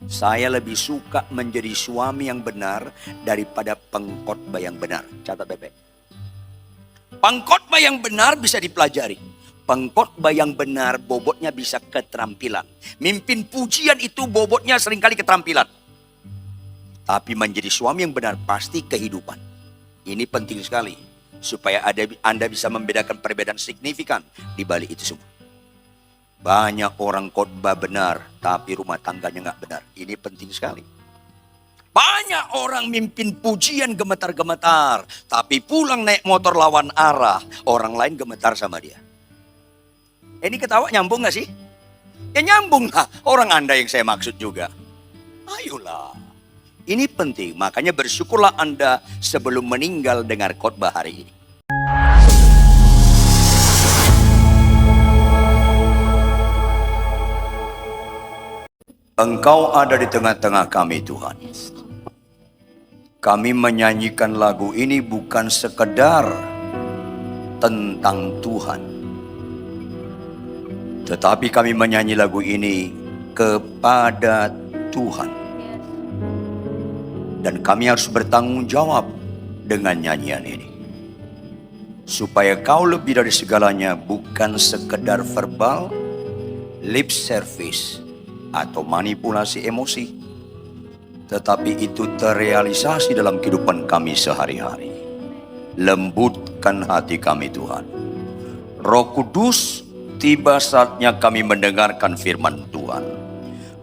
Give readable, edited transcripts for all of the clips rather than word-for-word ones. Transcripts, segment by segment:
Saya lebih suka menjadi suami yang benar daripada pengkhotbah yang benar. Catat baik-baik. Pengkhotbah yang benar bisa dipelajari. Pengkhotbah yang benar bobotnya bisa keterampilan. Mimpin pujian itu bobotnya seringkali keterampilan. Tapi menjadi suami yang benar pasti kehidupan. Ini penting sekali. Supaya Anda bisa membedakan perbedaan signifikan di balik itu semua. Banyak orang khotbah benar, tapi rumah tangganya nggak benar. Ini penting sekali. Banyak orang mimpin pujian gemetar-gemetar, tapi pulang naik motor lawan arah, orang lain gemetar sama dia. Ini ketawa nyambung nggak sih? Ya nyambung lah, orang Anda yang saya maksud juga. Ayolah, ini penting, makanya bersyukurlah Anda sebelum meninggal dengar khotbah hari ini. Engkau ada di tengah-tengah kami, Tuhan. Kami menyanyikan lagu ini bukan sekedar tentang Tuhan, tetapi kami menyanyi lagu ini kepada Tuhan. Dan kami harus bertanggung jawab dengan nyanyian ini. Supaya kau lebih dari segalanya, bukan sekedar verbal, lip service, atau manipulasi emosi, tetapi itu terrealisasi dalam kehidupan kami sehari-hari. Lembutkan hati kami, Tuhan. Roh Kudus, tiba saatnya kami mendengarkan firman Tuhan.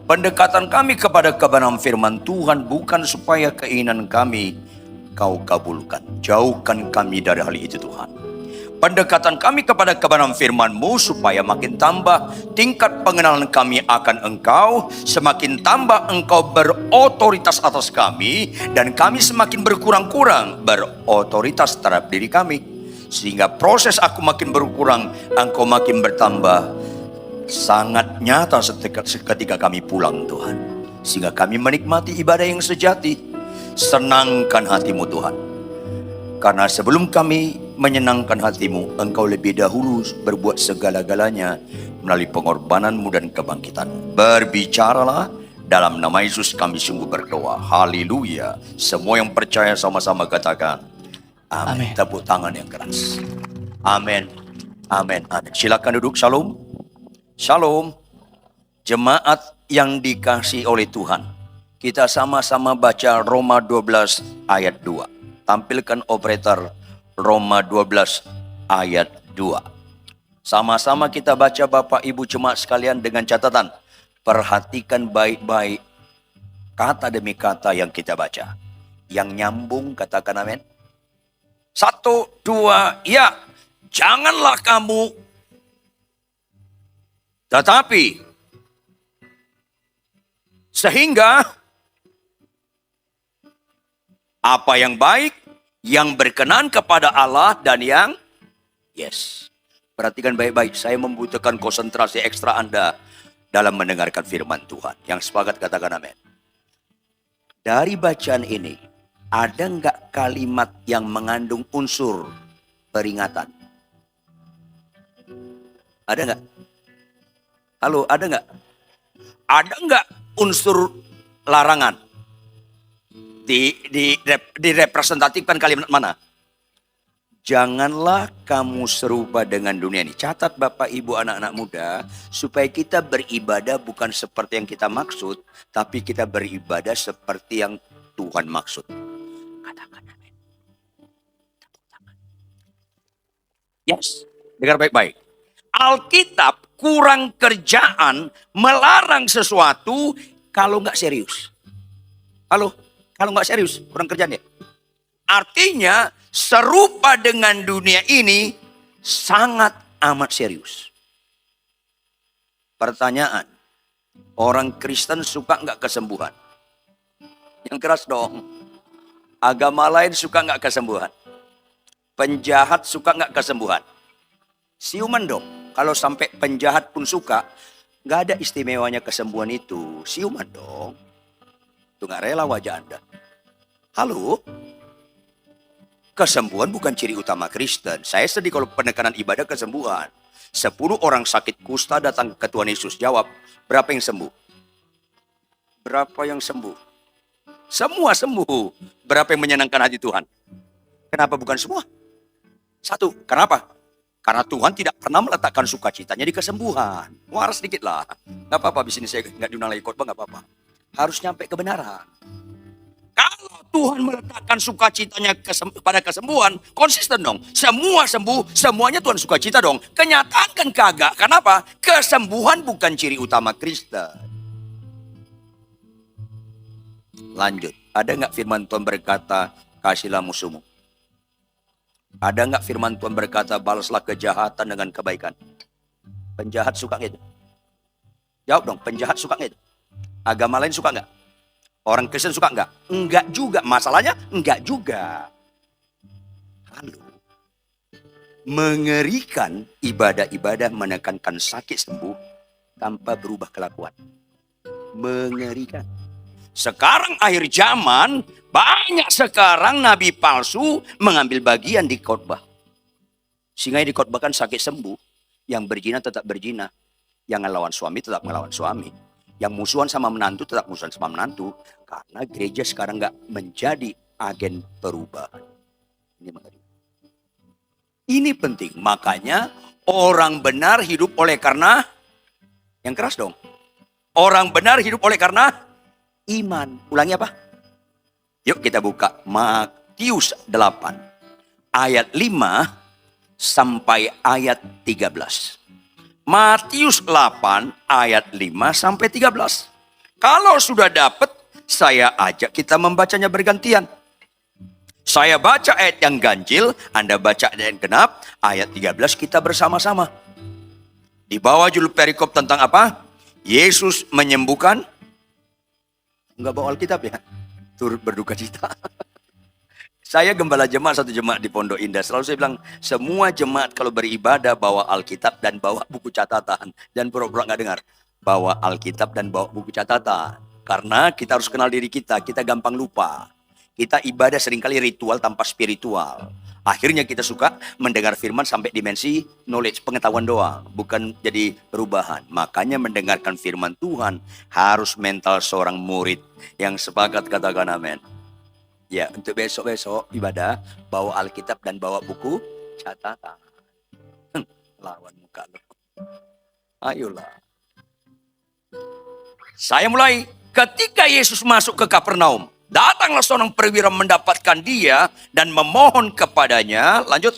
Pendekatan kami kepada kebenaran firman Tuhan bukan supaya keinginan kami kau kabulkan. Jauhkan kami dari hal itu, Tuhan. Pendekatan kami kepada kebenaran firman-Mu supaya makin tambah tingkat pengenalan kami akan Engkau, semakin tambah Engkau berotoritas atas kami, dan kami semakin berkurang-kurang berotoritas terhadap diri kami. Sehingga proses aku makin berkurang, Engkau makin bertambah. Sangat nyata ketika kami pulang, Tuhan. Sehingga kami menikmati ibadah yang sejati. Senangkan hati-Mu, Tuhan. Karena sebelum kami menyenangkan hati-Mu, Engkau lebih dahulu berbuat segala-galanya melalui pengorbanan-Mu dan kebangkitan. Berbicaralah, dalam nama Yesus kami sungguh berdoa. Haleluya. Semua yang percaya sama-sama katakan amin. Tepuk tangan yang keras. Amin. Amin. Amin. Silakan duduk. Shalom. Shalom. Jemaat yang dikasihi oleh Tuhan, kita sama-sama baca Roma 12 ayat 2. Tampilkan operator Roma 12 ayat 2. Sama-sama kita baca Bapak Ibu jemaat sekalian dengan catatan. Perhatikan baik-baik kata demi kata yang kita baca. Yang nyambung katakan amin. 1, 2, ya. Janganlah kamu, tetapi sehingga apa yang baik, yang berkenan kepada Allah, dan yang perhatikan baik-baik. Saya membutuhkan konsentrasi ekstra Anda dalam mendengarkan firman Tuhan. Yang sepakat katakan amin. Dari bacaan ini, ada nggak kalimat yang mengandung unsur peringatan? Ada nggak? Halo, ada nggak? Ada nggak unsur larangan? Direpresentatifkan kalimat mana? Janganlah kamu serupa dengan dunia ini. Catat Bapak Ibu anak-anak muda, supaya kita beribadah bukan seperti yang kita maksud, tapi kita beribadah seperti yang Tuhan maksud. Katakan amin. Yes, dengar baik-baik. Alkitab kurang kerjaan melarang sesuatu kalau nggak serius. Halo? Kalau nggak serius, kurang kerjaan ya. Artinya serupa dengan dunia ini sangat amat serius. Pertanyaan, orang Kristen suka nggak kesembuhan? Yang keras dong. Agama lain suka nggak kesembuhan? Penjahat suka nggak kesembuhan? Siuman dong. Kalau sampai penjahat pun suka, nggak ada istimewanya kesembuhan itu. Siuman dong. Itu nggak rela wajah Anda. Halo? Kesembuhan bukan ciri utama Kristen. Saya sedih kalau penekanan ibadah kesembuhan. 10 orang sakit kusta datang ke Tuhan Yesus. Jawab, berapa yang sembuh? Berapa yang sembuh? Semua sembuh. Berapa yang menyenangkan hati Tuhan? Kenapa bukan semua? Satu, kenapa? Karena Tuhan tidak pernah meletakkan sukacitanya di kesembuhan. Waras sedikit lah. Gak apa-apa, di sini saya nggak diundang lagi khotbah, gak apa-apa. Harus nyampe kebenaran. Kalau Tuhan meletakkan sukacitanya pada kesembuhan, konsisten dong. Semua sembuh, semuanya Tuhan sukacita dong. Kenyataan kan kagak. Kenapa? Kesembuhan bukan ciri utama Kristen. Lanjut. Ada nggak firman Tuhan berkata, kasihlah musuhmu? Ada nggak firman Tuhan berkata, balaslah kejahatan dengan kebaikan? Penjahat suka gitu? Jawab dong, penjahat suka gitu? Agama lain suka nggak? Orang Kristen suka nggak? Enggak juga. Masalahnya enggak juga. Lalu, mengerikan ibadah-ibadah menekankan sakit sembuh tanpa berubah kelakuan. Mengerikan. Sekarang akhir zaman, banyak sekarang nabi palsu mengambil bagian di khotbah. Sehingga dikhotbahkan sakit sembuh. Yang berzina tetap berzina. Yang ngelawan suami tetap ngelawan suami. Yang musuhan sama menantu tetap musuhan sama menantu. Karena gereja sekarang nggak menjadi agen perubahan. Ini mengerikan. Ini penting. Makanya orang benar hidup oleh karena, yang keras dong. Orang benar hidup oleh karena iman. Ulangi apa? Yuk kita buka Matius 8 ayat 5 sampai ayat 13. Matius 8 ayat 5 sampai 13. Kalau sudah dapat, saya ajak kita membacanya bergantian. Saya baca ayat yang ganjil, Anda baca ayat yang genap, ayat 13 kita bersama-sama. Di bawah judul perikop tentang apa? Yesus menyembuhkan. Enggak bawa Alkitab ya? Turut berduka cita. Saya gembala jemaat satu jemaat di Pondok Indah. Selalu saya bilang, semua jemaat kalau beribadah bawa Alkitab dan bawa buku catatan. Dan pura-pura nggak dengar. Bawa Alkitab dan bawa buku catatan. Karena kita harus kenal diri kita. Kita gampang lupa. Kita ibadah seringkali ritual tanpa spiritual. Akhirnya kita suka mendengar firman sampai dimensi knowledge, pengetahuan doang. Bukan jadi perubahan. Makanya mendengarkan firman Tuhan harus mental seorang murid. Yang sepakat katakan amin. Ya, untuk besok-besok ibadah, bawa Alkitab dan bawa buku catatan. Lawan muka lu. Ayolah. Saya mulai. Ketika Yesus masuk ke Kapernaum, datanglah seorang perwira mendapatkan dia dan memohon kepadanya. Lanjut.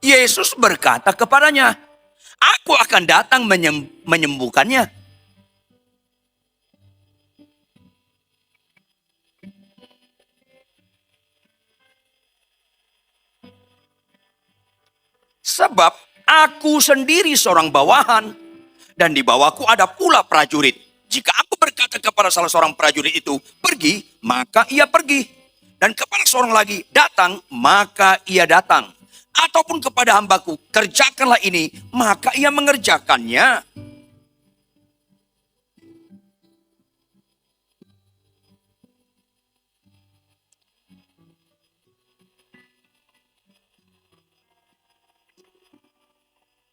Yesus berkata kepadanya, aku akan datang menyembuhkannya. Sebab aku sendiri seorang bawahan, dan di bawahku ada pula prajurit. Jika aku berkata kepada salah seorang prajurit itu, pergi, maka ia pergi. Dan kepada seorang lagi, datang, maka ia datang. Ataupun kepada hambaku, kerjakanlah ini, maka ia mengerjakannya.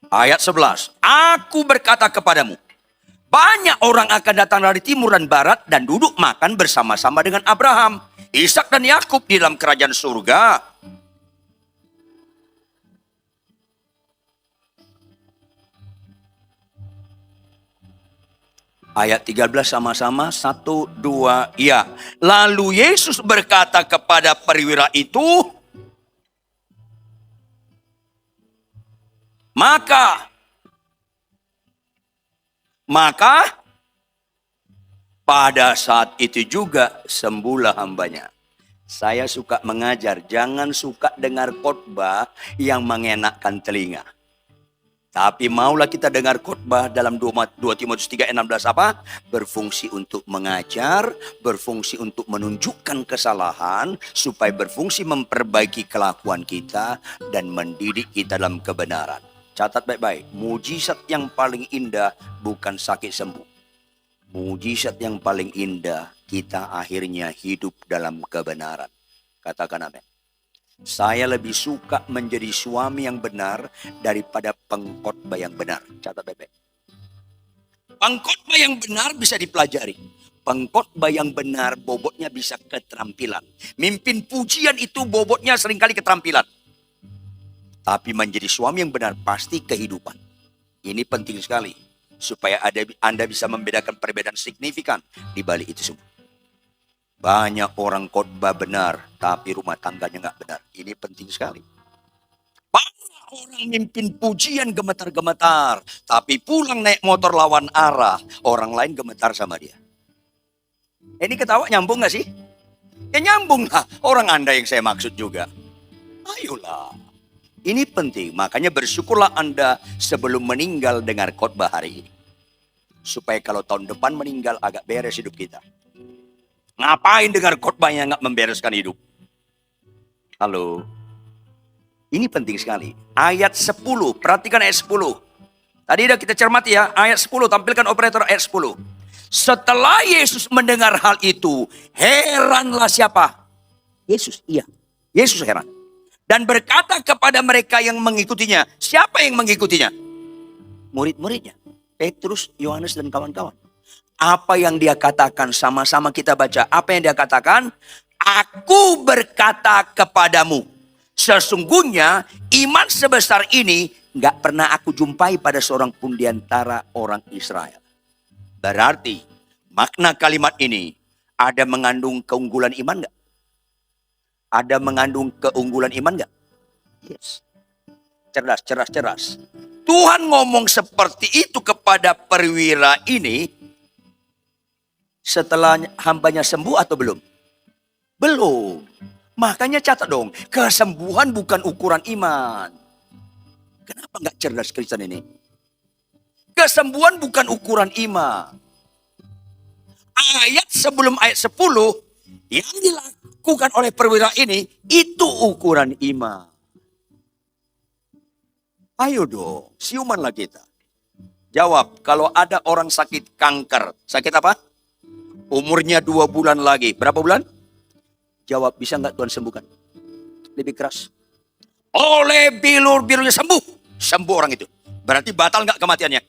Ayat 11. Aku berkata kepadamu, banyak orang akan datang dari timur dan barat dan duduk makan bersama-sama dengan Abraham, Ishak dan Yakub di dalam kerajaan surga. Ayat 13 sama-sama, 1, 2, ya. Lalu Yesus berkata kepada perwira itu, Maka pada saat itu juga sembuhlah hambanya. Saya suka mengajar, jangan suka dengar khotbah yang mengenakkan telinga. Tapi maulah kita dengar khotbah dalam 2 Timotius 3:16 apa? Berfungsi untuk mengajar, berfungsi untuk menunjukkan kesalahan, supaya berfungsi memperbaiki kelakuan kita dan mendidik kita dalam kebenaran. Catat baik-baik, mujizat yang paling indah bukan sakit sembuh. Mujizat yang paling indah, kita akhirnya hidup dalam kebenaran. Katakan amin. Saya lebih suka menjadi suami yang benar daripada pengkhotbah yang benar. Catat baik-baik. Pengkhotbah yang benar bisa dipelajari. Pengkhotbah yang benar bobotnya bisa keterampilan. Mimpin pujian itu bobotnya seringkali keterampilan. Tapi menjadi suami yang benar pasti kehidupan. Ini penting sekali. Supaya Anda bisa membedakan perbedaan signifikan di balik itu semua. Banyak orang khotbah benar, tapi rumah tangganya nggak benar. Ini penting sekali. Banyak orang mimpin pujian gemetar-gemetar, tapi pulang naik motor lawan arah, orang lain gemetar sama dia. Ini ketawa nyambung nggak sih? Ya nyambung lah, orang Anda yang saya maksud juga. Ayolah, ini penting. Makanya bersyukurlah Anda sebelum meninggal dengar khotbah hari ini. Supaya kalau tahun depan meninggal agak beres hidup kita. Ngapain dengar khotbah yang nggak membereskan hidup? Halo. Ini penting sekali. Ayat 10, perhatikan ayat 10. Tadi udah kita cermati ya, ayat 10, tampilkan operator ayat 10. Setelah Yesus mendengar hal itu, heranlah siapa? Yesus, iya. Yesus heran. Dan berkata kepada mereka yang mengikutinya. Siapa yang mengikutinya? Murid-muridnya. Petrus, Yohanes, dan kawan-kawan. Apa yang dia katakan, sama-sama kita baca. Apa yang dia katakan? Aku berkata kepadamu, sesungguhnya iman sebesar ini gak pernah aku jumpai pada seorang pun di antara orang Israel. Berarti makna kalimat ini ada mengandung keunggulan iman gak? Ada mengandung keunggulan iman gak? Yes. Cerdas. Tuhan ngomong seperti itu kepada perwira ini setelah hambanya sembuh atau belum? Belum. Makanya catat dong, kesembuhan bukan ukuran iman. Kenapa nggak cerdas Kristen ini? Kesembuhan bukan ukuran iman. Ayat sebelum ayat 10 yang dilakukan oleh perwira ini itu ukuran iman. Ayo dong, siumanlah kita. Jawab, kalau ada orang sakit kanker, sakit apa? Umurnya 2 bulan lagi. Berapa bulan? Jawab, bisa nggak Tuhan sembuhkan? Lebih keras. Oleh bilur-bilurnya sembuh. Sembuh orang itu. Berarti batal nggak kematiannya?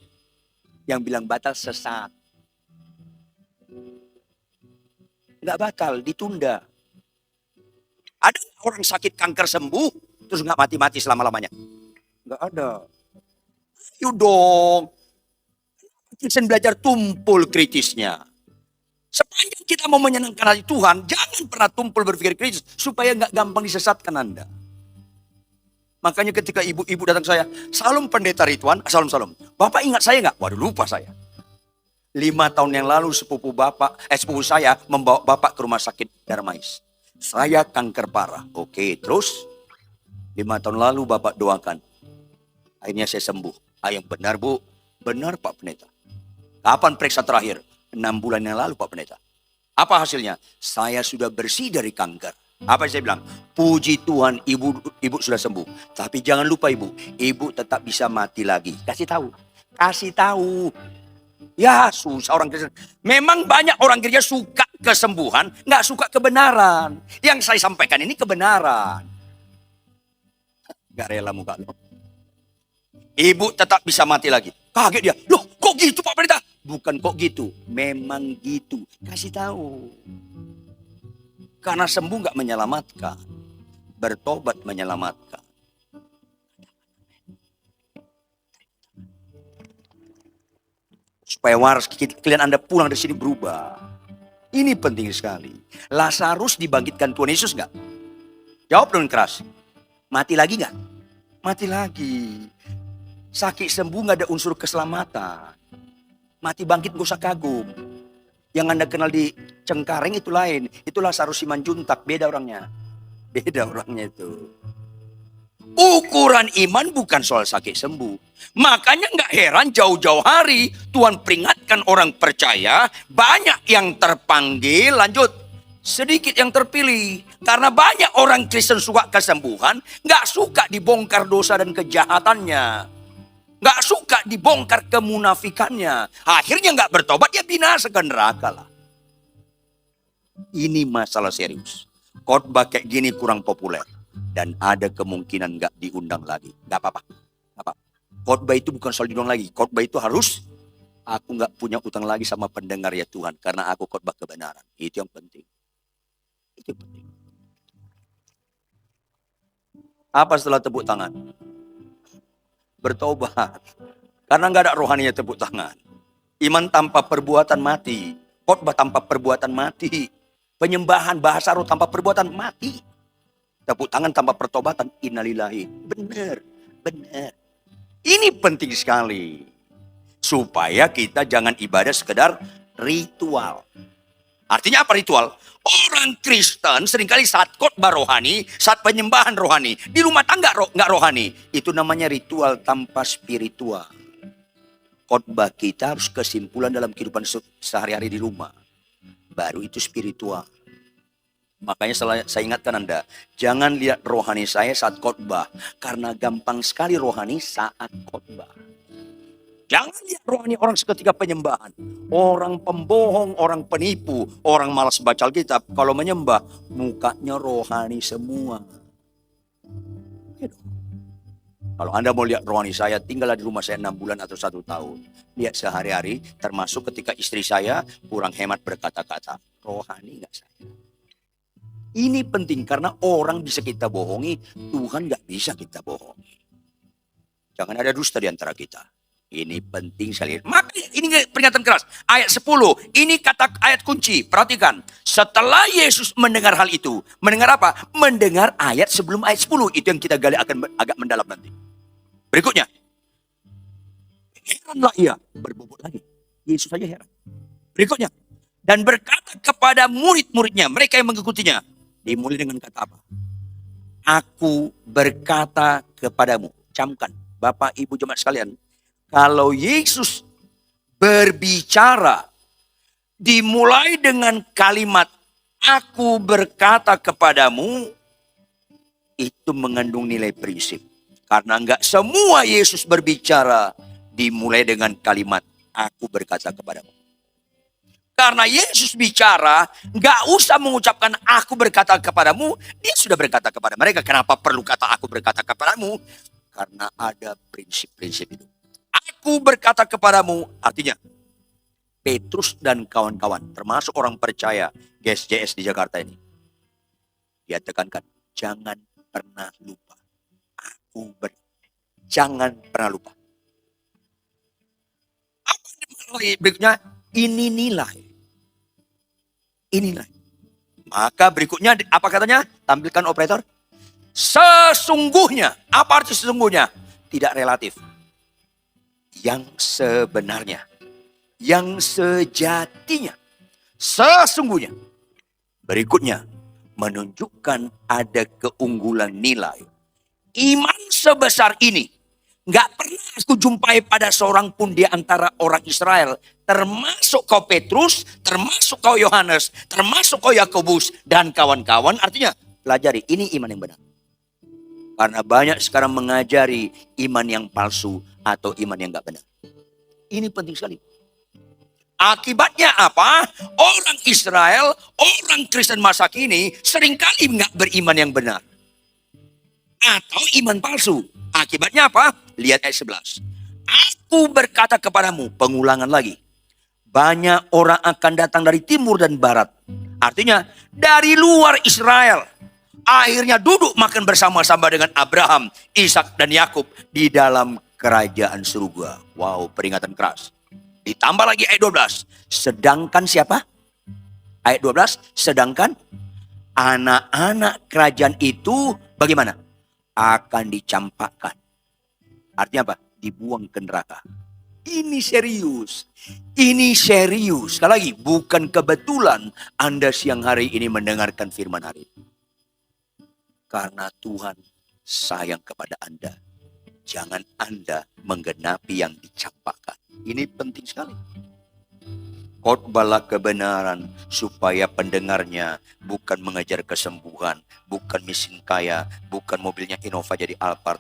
Yang bilang batal sesat. Nggak batal, ditunda. Ada orang sakit kanker sembuh, terus nggak mati-mati selama-lamanya? Nggak ada. Ayo dong. Kita belajar tumpul kritisnya. Sepanjang kita mau menyenangkan hati Tuhan, jangan pernah tumpul berpikir kritis supaya nggak gampang disesatkan Anda. Makanya ketika ibu-ibu datang ke saya, Salam pendeta Ridwan, salam. Bapak ingat saya nggak? Waduh, lupa saya. 5 tahun yang lalu sepupu saya membawa bapak ke rumah sakit Darmais. Saya kanker parah. Oke, terus 5 tahun lalu bapak doakan. Akhirnya saya sembuh. Yang benar bu, benar Pak Pendeta. Kapan periksa terakhir? 6 bulan yang lalu Pak Pendeta. Apa hasilnya? Saya sudah bersih dari kanker. Apa yang saya bilang? Puji Tuhan ibu sudah sembuh. Tapi jangan lupa ibu tetap bisa mati lagi. Kasih tahu. Ya susah orang Kristen. Memang banyak orang gereja suka kesembuhan, nggak suka kebenaran. Yang saya sampaikan ini kebenaran. Gak rela muka lo. Ibu tetap bisa mati lagi. Kaget dia. Loh kok gitu Pak Pendeta? Bukan kok gitu, memang gitu. Kasih tahu. Karena sembuh nggak menyelamatkan, bertobat menyelamatkan. Supaya waras kalian Anda pulang dari sini berubah. Ini penting sekali. Lazarus dibangkitkan Tuhan Yesus nggak? Jawab dengan keras. Mati lagi nggak? Mati lagi. Sakit sembuh nggak ada unsur keselamatan. Mati bangkit gak usah kagum. Yang Anda kenal di Cengkareng itu lain. Itu Lazarus Simanjuntak. Beda orangnya itu. Ukuran iman bukan soal sakit sembuh. Makanya gak heran jauh-jauh hari Tuhan peringatkan orang percaya. Banyak yang terpanggil, lanjut. Sedikit yang terpilih. Karena banyak orang Kristen suka kesembuhan. Gak suka dibongkar dosa dan kejahatannya. Gak suka dibongkar kemunafikannya. Akhirnya gak bertobat, ya binasa ke neraka lah. Ini masalah serius. Khotbah kayak gini kurang populer. dan ada kemungkinan nggak diundang lagi. Nggak apa-apa. Nggak apa-apa. Khotbah itu bukan soal diundang lagi. Khotbah itu harus aku nggak punya utang lagi sama pendengar ya Tuhan, karena aku khotbah kebenaran. Itu yang penting. Itu yang penting. Apa setelah tepuk tangan? Bertobat. Karena nggak ada rohaninya tepuk tangan. Iman tanpa perbuatan mati. Khotbah tanpa perbuatan mati. Penyembahan bahasa roh tanpa perbuatan mati. Tepuk tangan tanpa pertobatan, innalillahi. Benar, benar. Ini penting sekali. Supaya kita jangan ibadah sekedar ritual. Artinya apa ritual? Orang Kristen seringkali saat khotbah rohani, saat penyembahan rohani, di rumah tangga nggak rohani. Itu namanya ritual tanpa spiritual. Khotbah kita harus kesimpulan dalam kehidupan sehari-hari di rumah. Baru itu spiritual. Makanya saya ingatkan Anda, jangan lihat rohani saya saat khotbah, karena gampang sekali rohani saat khotbah. Jangan lihat rohani orang seketika penyembahan. Orang pembohong, orang penipu, orang malas baca Alkitab, kalau menyembah mukanya rohani semua. Kalau Anda mau lihat rohani saya, tinggallah di rumah saya 6 bulan atau 1 tahun. Lihat sehari-hari, termasuk ketika istri saya kurang hemat berkata-kata. Rohani nggak saya. Ini penting karena orang bisa kita bohongi, Tuhan nggak bisa kita bohongi. Jangan ada dusta di antara kita. Ini penting sekali. Makanya ini peringatan keras. Ayat 10, ini kata ayat kunci. Perhatikan. Setelah Yesus mendengar hal itu. Mendengar apa? Mendengar ayat sebelum ayat 10. Itu yang kita gali akan agak mendalam nanti. Berikutnya. Heranlah ia. Berbobot lagi. Yesus saja heran. Berikutnya. Dan berkata kepada murid-muridnya. Mereka yang mengikutinya. Dimulai dengan kata apa? Aku berkata kepadamu. Camkan. Bapak, Ibu, jemaat sekalian. Kalau Yesus berbicara dimulai dengan kalimat aku berkata kepadamu, itu mengandung nilai prinsip. Karena enggak semua Yesus berbicara dimulai dengan kalimat aku berkata kepadamu. Karena Yesus bicara, enggak usah mengucapkan aku berkata kepadamu, dia sudah berkata kepada mereka. Kenapa perlu kata aku berkata kepadamu? Karena ada prinsip-prinsip itu. Aku berkata kepadamu, artinya Petrus dan kawan-kawan, termasuk orang percaya GSJS di Jakarta ini, dia tekankan, jangan pernah lupa. Jangan pernah lupa. Apa berikutnya? Ini nilai. Ini nilai. Maka berikutnya, apa katanya? Tampilkan operator. Sesungguhnya. Apa arti sesungguhnya? Tidak relatif. Yang sebenarnya, yang sejatinya, sesungguhnya. Berikutnya, menunjukkan ada keunggulan nilai. Iman sebesar ini, nggak pernah aku jumpai pada seorang pun di antara orang Israel, termasuk kau Petrus, termasuk kau Yohanes, termasuk kau Yakobus, dan kawan-kawan. Artinya, pelajari, ini iman yang benar. Karena banyak sekarang mengajari iman yang palsu atau iman yang gak benar. Ini penting sekali. Akibatnya apa? Orang Israel, orang Kristen masa kini seringkali gak beriman yang benar. Atau iman palsu. Akibatnya apa? Lihat ayat 11. Aku berkata kepadamu, pengulangan lagi. Banyak orang akan datang dari timur dan barat. Artinya dari luar Israel. Akhirnya duduk makan bersama-sama dengan Abraham, Ishak dan Yakub di dalam kerajaan surga. Wow, peringatan keras. Ditambah lagi ayat 12. Sedangkan siapa? Ayat 12. Sedangkan anak-anak kerajaan itu bagaimana? Akan dicampakkan. Artinya apa? Dibuang ke neraka. Ini serius. Ini serius. Sekali lagi, bukan kebetulan Anda siang hari ini mendengarkan firman hari ini. Karena Tuhan sayang kepada Anda. Jangan Anda menggenapi yang dicampakkan. Ini penting sekali. Khotbahlah kebenaran supaya pendengarnya bukan mengejar kesembuhan, bukan miskin kaya, bukan mobilnya Innova jadi Alphard,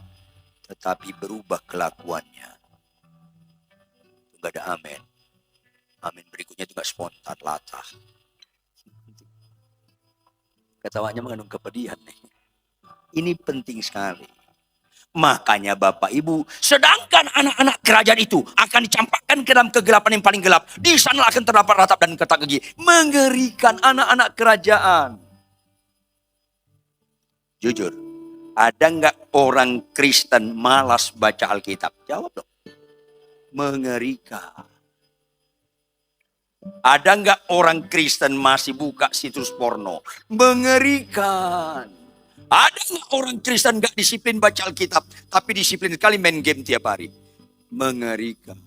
tetapi berubah kelakuannya. Enggak ada amin. Amin berikutnya juga spontan, latah. Ketawanya mengandung kepedihan nih. Ini penting sekali. Makanya Bapak Ibu, sedangkan anak-anak kerajaan itu akan dicampakkan ke dalam kegelapan yang paling gelap. Di sana akan terdapat ratap dan ketak gigi. Mengerikan anak-anak kerajaan. Jujur, ada nggak orang Kristen malas baca Alkitab? Jawab dong. Mengerikan. Ada nggak orang Kristen masih buka situs porno? Mengerikan. Ada nggak orang Kristen nggak disiplin baca Alkitab, tapi disiplin sekali main game tiap hari? Mengerikan.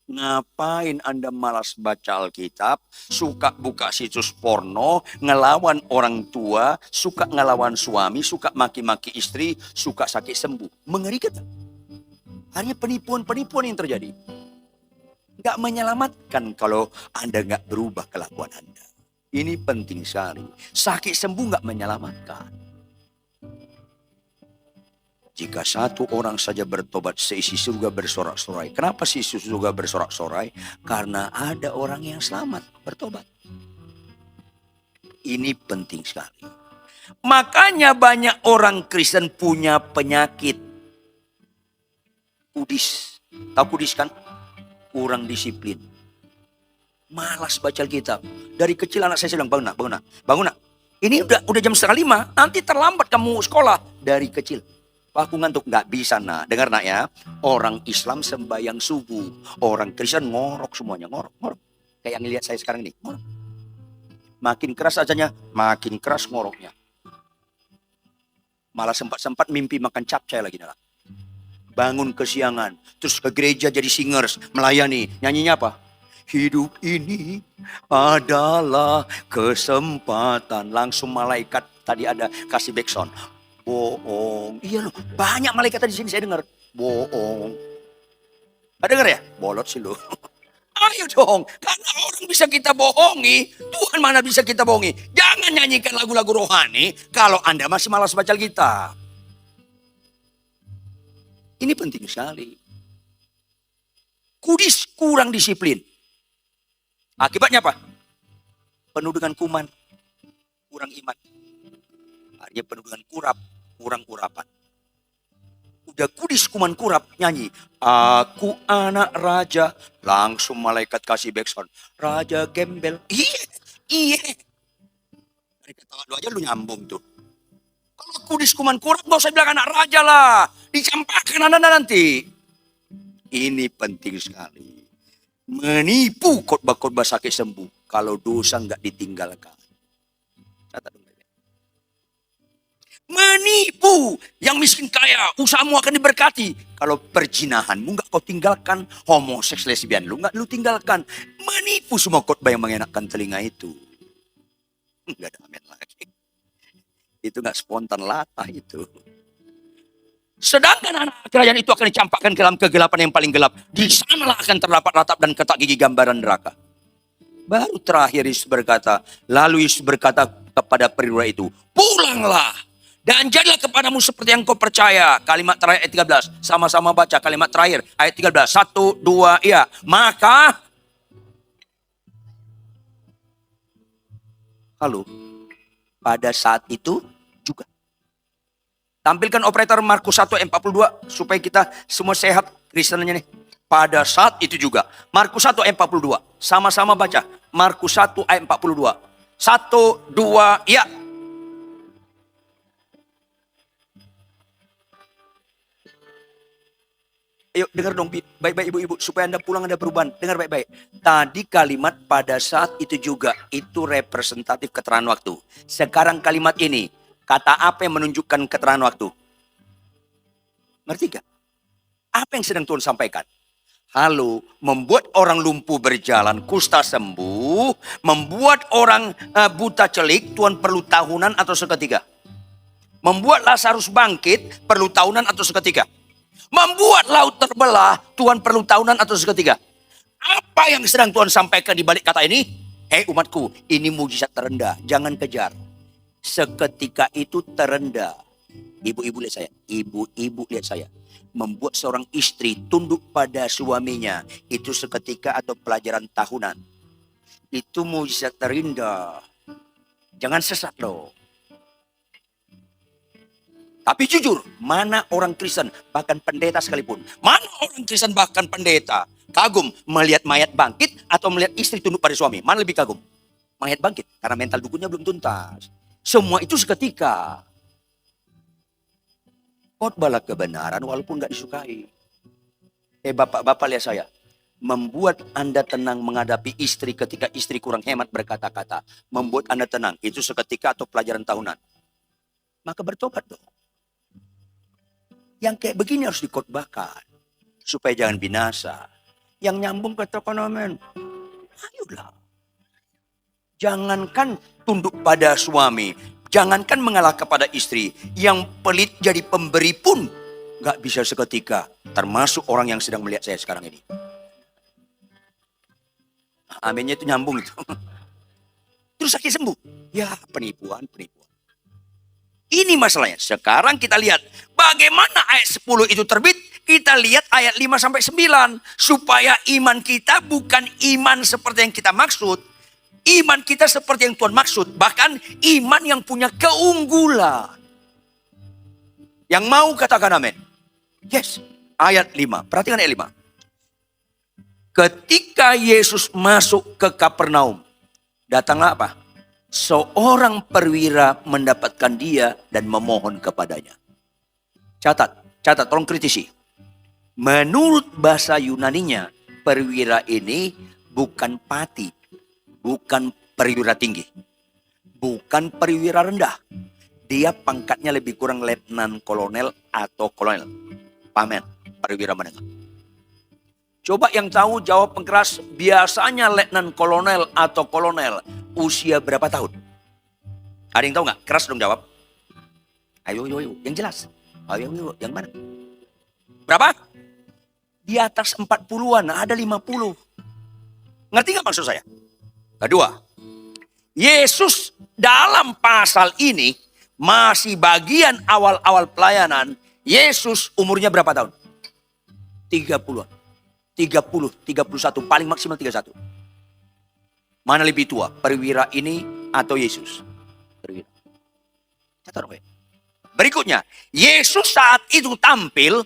Ngapain Anda malas baca Alkitab, suka buka situs porno, ngelawan orang tua, suka ngelawan suami, suka maki-maki istri, suka sakit sembuh? Mengerikan. Hanya penipuan-penipuan yang terjadi. Nggak menyelamatkan kalau Anda nggak berubah kelakuan Anda. Ini penting sekali. Sakit sembuh nggak menyelamatkan. Jika satu orang saja bertobat, seisi surga bersorak-sorai. Kenapa seisi surga bersorak-sorai? Karena ada orang yang selamat bertobat. Ini penting sekali. Makanya banyak orang Kristen punya penyakit kudis. Tahu kudis kan? Kurang disiplin. Malas baca Alkitab. Dari kecil anak saya bilang, bangun nak. Ini udah jam 4:30, nanti terlambat kamu sekolah. Dari kecil. Aku ngantuk, nggak bisa nak. Dengar nak ya, orang Islam sembahyang subuh, orang Kristen ngorok semuanya, ngorok. Kayak yang lihat saya sekarang ini, ngorok. Makin keras ajanya, makin keras ngoroknya. Malah sempat mimpi makan capcay lagi nak. Bangun kesiangan, terus ke gereja jadi singers, melayani. Nyanyinya apa? Hidup ini adalah kesempatan. Langsung malaikat tadi ada kasih backsound. Bohong. Iya loh, banyak malaikat di sini saya dengar. Bohong. Nggak dengar ya? Bolot sih lo. Ayo dong, karena orang bisa kita bohongi, Tuhan mana bisa kita bohongi. Jangan nyanyikan lagu-lagu rohani kalau Anda masih malas baca Alkitab. Ini penting sekali. Kudis kurang disiplin. Akibatnya apa? Penuh dengan kuman, kurang iman. Artinya penuh dengan kurap, kurang urapan. Udah kudis kuman kurap, nyanyi. Aku anak raja. Langsung malaikat kasih backsound. Raja gembel. Iya. Dari ketawa lu aja lu nyambung tuh. Kalau kudis kuman kurap, gak usah bilang anak raja lah. Dicampakkan Anda nanti. Ini penting sekali. Menipu khotbah-khotbah sakit sembuh. Kalau dosa nggak ditinggalkan. Catat dulu. Menipu yang miskin kaya, usahamu akan diberkati. Kalau perjinahanmu nggak kau tinggalkan, homoseks lesbian lu nggak lu tinggalkan. Menipu semua khotbah yang mengenakkan telinga itu. Nggak ada amin lagi. Itu nggak spontan latah itu. Sedangkan anak kerajaan itu akan dicampakkan ke dalam kegelapan yang paling gelap. Di sanalah akan terdapat ratap dan ketak gigi gambaran neraka. Baru terakhir Yesus berkata, lalu Yesus berkata kepada perwira itu, pulanglah dan jadilah kepadamu seperti yang kau percaya. Kalimat terakhir ayat 13. Sama-sama baca kalimat terakhir ayat 13. 1, 2, iya. Maka, halo, pada saat itu juga. Tampilkan operator Markus 1 ayat 42 supaya kita semua sehat Kristennya nih. Pada saat itu juga. Markus 1 ayat 42. Sama-sama baca. Markus 1 ayat 42. 1, 2, ya. Ayo dengar dong baik-baik ibu-ibu. Supaya Anda pulang ada perubahan. Dengar baik-baik. Tadi kalimat pada saat itu juga. Itu representatif keterangan waktu. Sekarang kalimat ini. Kata apa yang menunjukkan keterangan waktu? Ngerti gak? Apa yang sedang Tuhan sampaikan? Halo, membuat orang lumpuh berjalan, kusta sembuh, membuat orang buta celik, Tuhan perlu tahunan atau seketika? Membuat Lazarus bangkit, perlu tahunan atau seketika? Membuat laut terbelah, Tuhan perlu tahunan atau seketika? Apa yang sedang Tuhan sampaikan di balik kata ini? Hei umatku, ini mujizat terendah, jangan kejar. Seketika itu terendah. Ibu-ibu lihat saya. Ibu-ibu lihat saya. Membuat seorang istri tunduk pada suaminya. Itu seketika atau pelajaran tahunan. Itu mujizat terindah. Jangan sesat loh. Tapi jujur, mana orang Kristen, bahkan pendeta sekalipun, mana orang Kristen bahkan pendeta kagum melihat mayat bangkit atau melihat istri tunduk pada suami? Mana lebih kagum? Mayat bangkit, karena mental dukunnya belum tuntas. Semua itu seketika. Khotbahlah kebenaran walaupun nggak disukai. Bapak-bapak lihat saya. Membuat Anda tenang menghadapi istri ketika istri kurang hemat berkata-kata. Membuat Anda tenang, itu seketika atau pelajaran tahunan. Maka bertobat dong. Yang kayak begini harus dikhotbahkan. Supaya jangan binasa. Yang nyambung ke ekonomi. Ayolah. Jangankan tunduk pada suami. Jangankan mengalah kepada istri. Yang pelit jadi pemberi pun gak bisa seketika. Termasuk orang yang sedang melihat saya sekarang ini. Aminnya itu nyambung itu. Terus sakit sembuh. Ya penipuan. Ini masalahnya. Sekarang kita lihat bagaimana ayat 10 itu terbit. Kita lihat ayat 5-9. Supaya iman kita bukan iman seperti yang kita maksud. Iman kita seperti yang Tuhan maksud. Bahkan iman yang punya keunggulan. Yang mau katakan amin. Yes. Ayat 5. Perhatikan ayat 5. Ketika Yesus masuk ke Kapernaum. Datanglah apa? Seorang perwira mendapatkan dia dan memohon kepadanya. Catat, tolong kritisi. Menurut bahasa Yunaninya, perwira ini bukan pati, bukan perwira tinggi, bukan perwira rendah. Dia pangkatnya lebih kurang letnan kolonel atau kolonel. Pamen, perwira menengah. Coba yang tahu jawab pengkeras, biasanya letnan kolonel atau kolonel usia berapa tahun? Ada yang tahu nggak? Keras dong jawab. Ayo, yang jelas. Ayo, yang mana? Berapa? Di atas 40-an, ada 50. Ngerti nggak maksud saya? Kedua, Yesus dalam pasal ini masih bagian awal-awal pelayanan. Yesus umurnya berapa tahun? 30-an. 30, 31, paling maksimal 31. Mana lebih tua? Perwira ini atau Yesus? Perwira. Catat dong. Berikutnya, Yesus saat itu tampil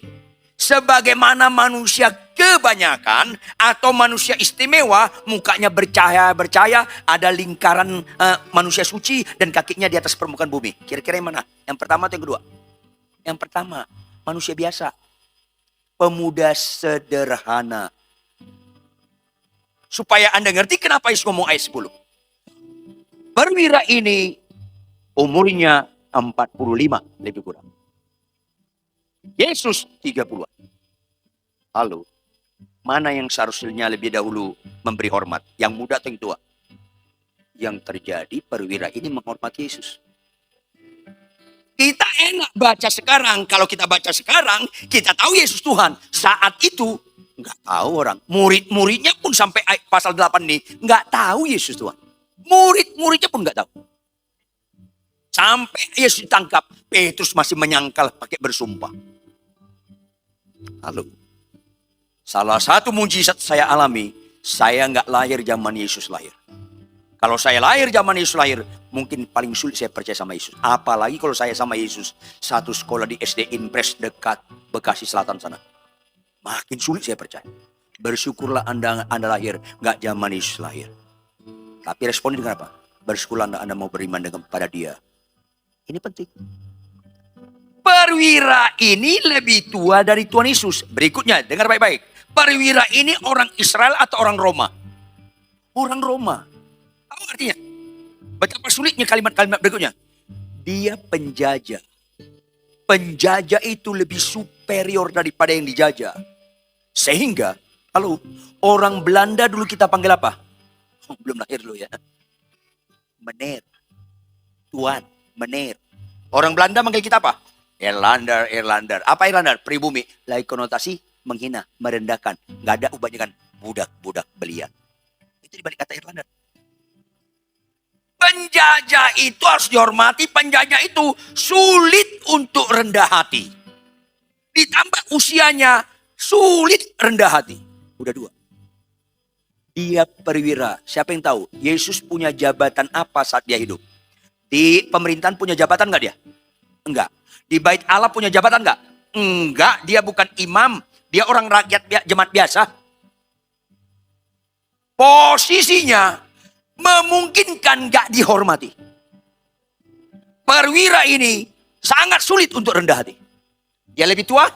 sebagaimana manusia kebanyakan atau manusia istimewa, mukanya bercahaya, ada lingkaran manusia suci dan kakinya di atas permukaan bumi. Kira-kira yang mana? Yang pertama atau yang kedua? Yang pertama, manusia biasa. Pemuda sederhana. Supaya Anda ngerti kenapa Yesus ngomong ayat 10. Perwira ini umurnya 45 lebih kurang. Yesus 30-an. Lalu, mana yang seharusnya lebih dahulu memberi hormat? Yang muda atau yang tua? Yang terjadi perwira ini menghormati Yesus. Kita enak baca sekarang. Kalau kita baca sekarang, kita tahu Yesus Tuhan. Saat itu, nggak tahu orang. Murid-muridnya pun sampai pasal 8 ini, nggak tahu Yesus Tuhan. Murid-muridnya pun nggak tahu. Sampai Yesus ditangkap, Petrus masih menyangkal pakai bersumpah. Lalu, salah satu mujizat saya alami, saya nggak lahir zaman Yesus lahir. Kalau saya lahir zaman Yesus lahir, mungkin paling sulit saya percaya sama Yesus. Apalagi kalau saya sama Yesus satu sekolah di SD Impres dekat Bekasi Selatan sana. Makin sulit saya percaya. Bersyukurlah Anda lahir nggak zaman Yesus lahir. Tapi responnya dengan apa? Bersyukurlah Anda mau beriman dengan pada Dia. Ini penting. Perwira ini lebih tua dari Tuhan Yesus. Berikutnya, dengar baik-baik. Perwira ini orang Israel atau orang Roma? Orang Roma. Apa artinya? Betapa sulitnya kalimat-kalimat berikutnya. Dia penjajah. Penjajah itu lebih superior daripada yang dijajah. Sehingga, lalu orang Belanda dulu kita panggil apa? Oh, belum lahir dulu ya. Meneer. Tuan, meneer. Orang Belanda manggil kita apa? Irlander. Apa Irlander? Pribumi. Lain konotasi menghina, merendahkan. Nggak ada ubahnya kan budak-budak belian. Itu dibalik kata Irlander. Penjajah itu harus dihormati. Penjajah itu sulit untuk rendah hati. Ditambah usianya sulit rendah hati. Udah dua. Dia perwira. Siapa yang tahu? Yesus punya jabatan apa saat dia hidup? Di pemerintahan punya jabatan nggak dia? Enggak. Di bait Allah punya jabatan enggak? Enggak, dia bukan imam. Dia orang rakyat jemaat biasa. Posisinya memungkinkan enggak dihormati. Perwira ini sangat sulit untuk rendah hati. Dia lebih tua,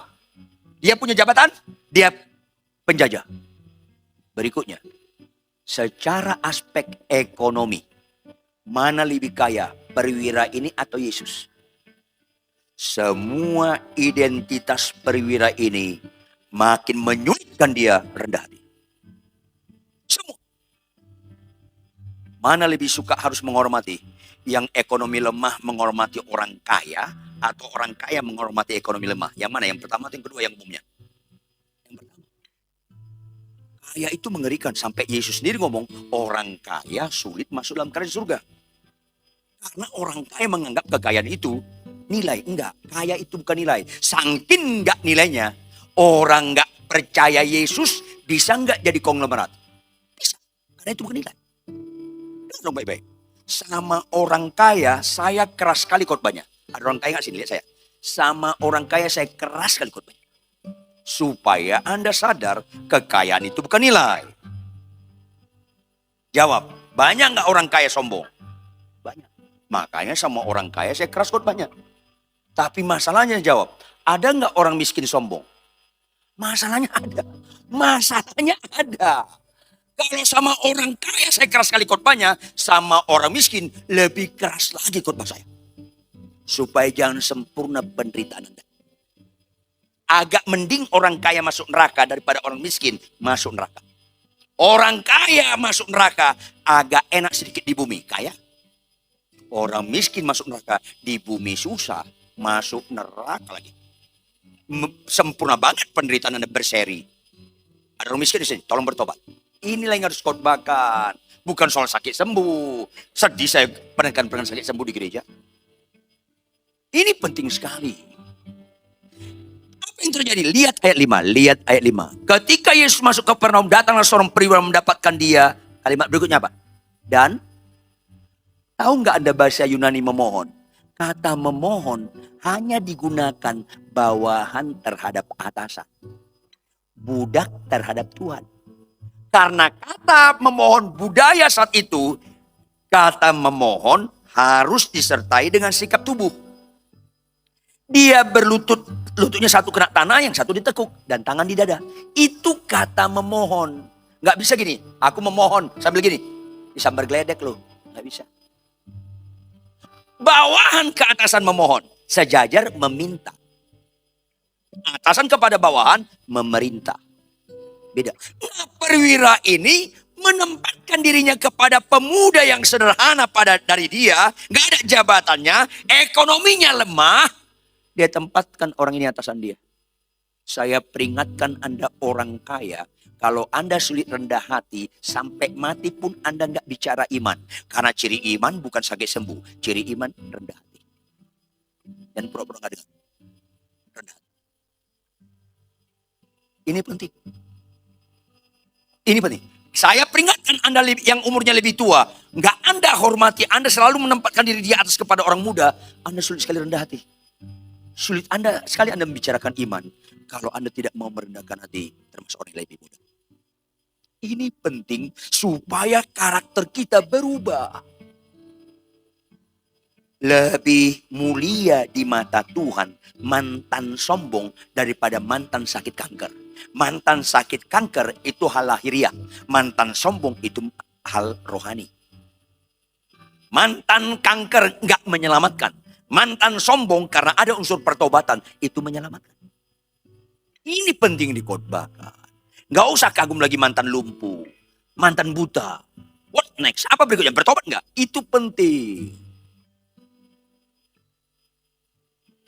dia punya jabatan, dia penjajah. Berikutnya, secara aspek ekonomi, mana lebih kaya, perwira ini atau Yesus? Semua identitas perwira ini makin menyulitkan dia rendah hati. Semua. Mana lebih suka harus menghormati? Yang ekonomi lemah menghormati orang kaya, atau orang kaya menghormati ekonomi lemah? Yang mana? Yang pertama atau yang kedua yang umumnya? Yang pertama. Kaya itu mengerikan. Sampai Yesus sendiri ngomong, orang kaya sulit masuk dalam kerajaan surga. Karena orang kaya menganggap kekayaan itu nilai. Enggak, kaya itu bukan nilai. Sangkin enggak nilainya, orang enggak percaya Yesus bisa enggak jadi konglomerat? Bisa, karena itu bukan nilai. Dengar baik-baik. Sama orang kaya saya keras sekali khotbahnya. Ada orang kaya enggak sini? Lihat saya. Sama orang kaya saya keras sekali khotbahnya. Supaya Anda sadar kekayaan itu bukan nilai. Jawab, banyak enggak orang kaya sombong? Banyak. Makanya sama orang kaya saya keras khotbahnya. Tapi masalahnya jawab, ada nggak orang miskin sombong? Masalahnya ada. Masalahnya ada. Kalau sama orang kaya saya keras sekali khotbahnya, sama orang miskin lebih keras lagi khotbah saya. Supaya jangan sempurna penderitaan Anda. Agak mending orang kaya masuk neraka daripada orang miskin masuk neraka. Orang kaya masuk neraka agak enak sedikit di bumi, kaya. Orang miskin masuk neraka, di bumi susah, masuk neraka lagi. Sempurna banget penderitaan Anda berseri. Ada orang miskin di sini, tolong bertobat. Inilah yang harus khotbahkan. Bukan soal sakit sembuh. Sedih saya penekanan sakit sembuh di gereja. Ini penting sekali. Apa yang terjadi? Lihat ayat 5. Lihat ayat 5. Ketika Yesus masuk ke Kapernaum, datanglah seorang perwira mendapatkan dia. Kalimat berikutnya apa? Dan tahu nggak Anda bahasa Yunani memohon? Kata memohon hanya digunakan bawahan terhadap atasan. Budak terhadap Tuhan. Karena kata memohon budaya saat itu, kata memohon harus disertai dengan sikap tubuh. Dia berlutut, lututnya satu kena tanah, yang satu ditekuk, dan tangan di dada. Itu kata memohon. Nggak bisa gini, aku memohon sambil gini, disambar geledek loh, nggak bisa. Bawahan ke atasan memohon, sejajar meminta. Atasan kepada bawahan memerintah. Beda. Nah, perwira ini menempatkan dirinya kepada pemuda yang sederhana dari dia, nggak ada jabatannya, ekonominya lemah, dia tempatkan orang ini atasan dia. Saya peringatkan Anda orang kaya, kalau Anda sulit rendah hati, sampai mati pun Anda nggak bicara iman. Karena ciri iman bukan sakit sembuh, ciri iman rendah hati. Dan pura-pura nggak dengar. Rendah hati. Ini penting. Ini penting. Saya peringatkan Anda yang umurnya lebih tua. Nggak Anda hormati, Anda selalu menempatkan diri di atas kepada orang muda. Anda sulit sekali rendah hati. Sulit sekali Anda membicarakan iman. Kalau Anda tidak mau merendahkan hati, termasuk orang yang lebih muda. Ini penting supaya karakter kita berubah. Lebih mulia di mata Tuhan mantan sombong daripada mantan sakit kanker. Mantan sakit kanker itu hal lahiriah. Mantan sombong itu hal rohani. Mantan kanker nggak menyelamatkan. Mantan sombong karena ada unsur pertobatan itu menyelamatkan. Ini penting dikhotbahkan. Nggak usah kagum lagi mantan lumpuh, mantan buta. What next? Apa berikutnya? Bertobat nggak? Itu penting.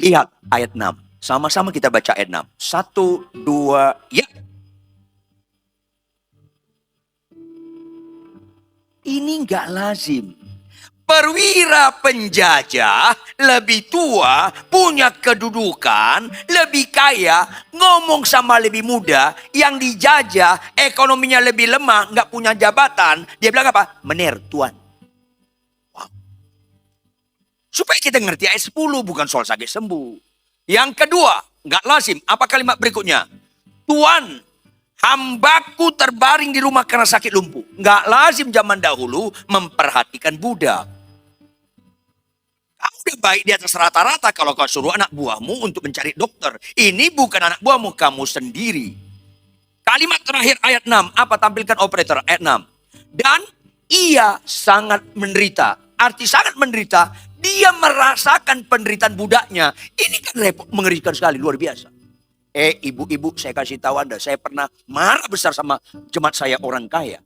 Lihat ayat 6. Sama-sama kita baca ayat 6. 1, 2, ya. Ini nggak lazim. Perwira penjajah lebih tua, punya kedudukan, lebih kaya, ngomong sama lebih muda, yang dijajah, ekonominya lebih lemah, nggak punya jabatan. Dia bilang apa? Mener, Tuan. Wow. Supaya kita ngerti ayat 10, bukan soal sakit sembuh. Yang kedua, nggak lazim. Apa kalimat berikutnya? Tuan, hambaku terbaring di rumah karena sakit lumpuh. Nggak lazim zaman dahulu memperhatikan budak. Kamu udah baik di atas rata-rata kalau kau suruh anak buahmu untuk mencari dokter. Ini bukan anak buahmu, kamu sendiri. Kalimat terakhir ayat 6. Apa tampilkan operator ayat 6? Dan ia sangat menderita. Arti sangat menderita, dia merasakan penderitaan budaknya. Ini kan repot, mengerikan sekali, luar biasa. Ibu-ibu, saya kasih tahu Anda, saya pernah marah besar sama jemaat saya orang kaya.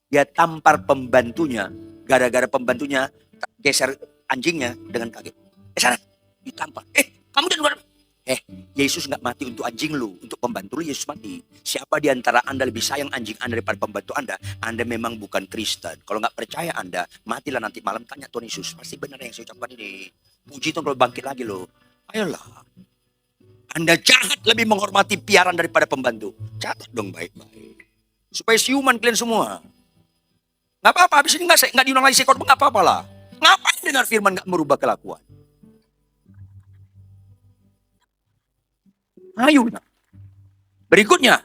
Dia tampar pembantunya, gara-gara pembantunya geser anjingnya dengan kaget. Sana, ditampar. Kamu dan luar. Yesus nggak mati untuk anjing lu, untuk pembantu lu Yesus mati. Siapa di antara Anda lebih sayang anjing Anda daripada pembantu Anda memang bukan Kristen. Kalau nggak percaya Anda, matilah nanti malam tanya Tuhan Yesus. Pasti benar yang saya ucapkan ini. Puji Tuhan kalau bangkit lagi loh. Ayolah. Anda jahat lebih menghormati piaran daripada pembantu. Catat dong baik-baik. Supaya siuman kalian semua. Nggak apa-apa, habis ini nggak diulang lagi sekor, nggak apa-apa lah. Ngapain dengar firman nggak merubah kelakuan? Ayo. Berikutnya,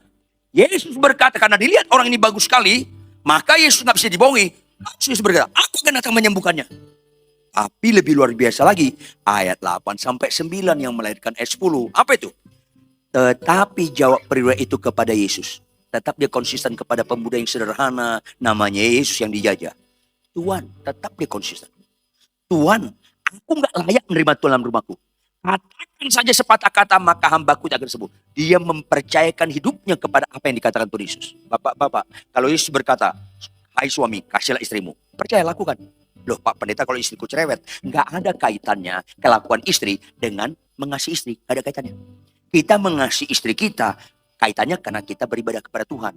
Yesus berkata, karena dilihat orang ini bagus sekali, maka Yesus nggak bisa dibohongi. Yesus berkata, aku akan datang menyembuhkannya. Tapi lebih luar biasa lagi, ayat 8 sampai 9 yang melahirkan ayat 10. Apa itu? Tetapi jawab perwira itu kepada Yesus. Tetap dia konsisten kepada pemuda yang sederhana, namanya Yesus yang dijajah. Tuhan, tetap dia konsisten. Tuhan, aku nggak layak menerima Tuhan dalam rumahku. Katakan saja sepatah kata, maka hambaku akan sembuh. Dia mempercayakan hidupnya kepada apa yang dikatakan Tuhan Yesus. Bapak, kalau Yesus berkata, hai suami, kasihlah istrimu. Percaya, lakukan. Loh Pak Pendeta, kalau istriku cerewet. Nggak ada kaitannya kelakuan istri dengan mengasihi istri. Nggak ada kaitannya. Kita mengasihi istri kita, kaitannya karena kita beribadah kepada Tuhan.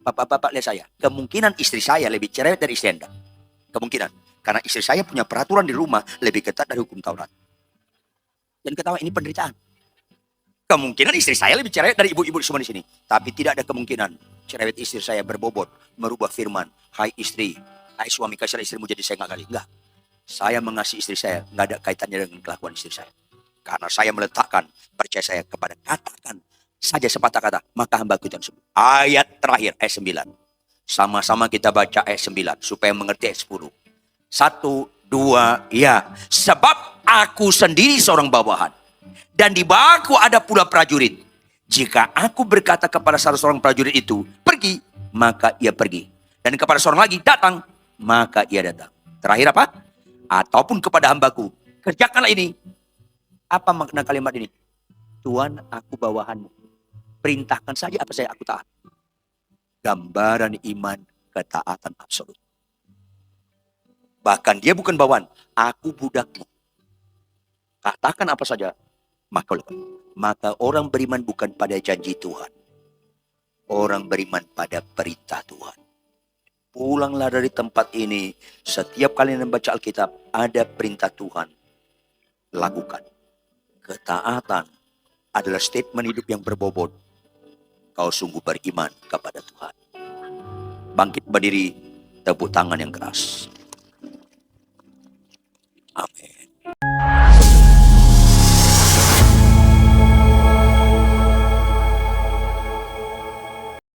Bapak, lihat saya. Kemungkinan istri saya lebih cerewet dari istri Anda. Kemungkinan. Karena istri saya punya peraturan di rumah lebih ketat dari hukum Taurat. Dan ketawa, ini penderitaan. Kemungkinan istri saya lebih cerewet dari ibu-ibu semua di sini. Tapi tidak ada kemungkinan cerewet istri saya berbobot merubah firman. Hai istri, hai suami, kasihlah istrimu jadi saya nggak kali. Enggak. Saya mengasihi istri saya, nggak ada kaitannya dengan kelakuan istri saya. Karena saya meletakkan percaya saya kepada katakan saja sepatah kata, maka hambaku itu sembuh. Ayat terakhir, ayat 9. Sama-sama kita baca ayat 9 supaya mengerti ayat 10. 1, 2, ya. Sebab aku sendiri seorang bawahan. Dan di bawahku ada pula prajurit. Jika aku berkata kepada salah seorang prajurit itu, pergi, maka ia pergi. Dan kepada seorang lagi, datang, maka ia datang. Terakhir apa? Ataupun kepada hambaku, kerjakanlah ini. Apa makna kalimat ini? Tuhan, aku bawahanmu. Perintahkan saja apa saya aku taat. Gambaran iman ketaatan absolut. Bahkan dia bukan bawahan, aku budakmu. Katakan apa saja, maka orang beriman bukan pada janji Tuhan. Orang beriman pada perintah Tuhan. Pulanglah dari tempat ini, setiap kali membaca Alkitab ada perintah Tuhan. Lakukan. Ketaatan adalah statement hidup yang berbobot. Kau sungguh beriman kepada Tuhan. Bangkit berdiri, tepuk tangan yang keras. Amin.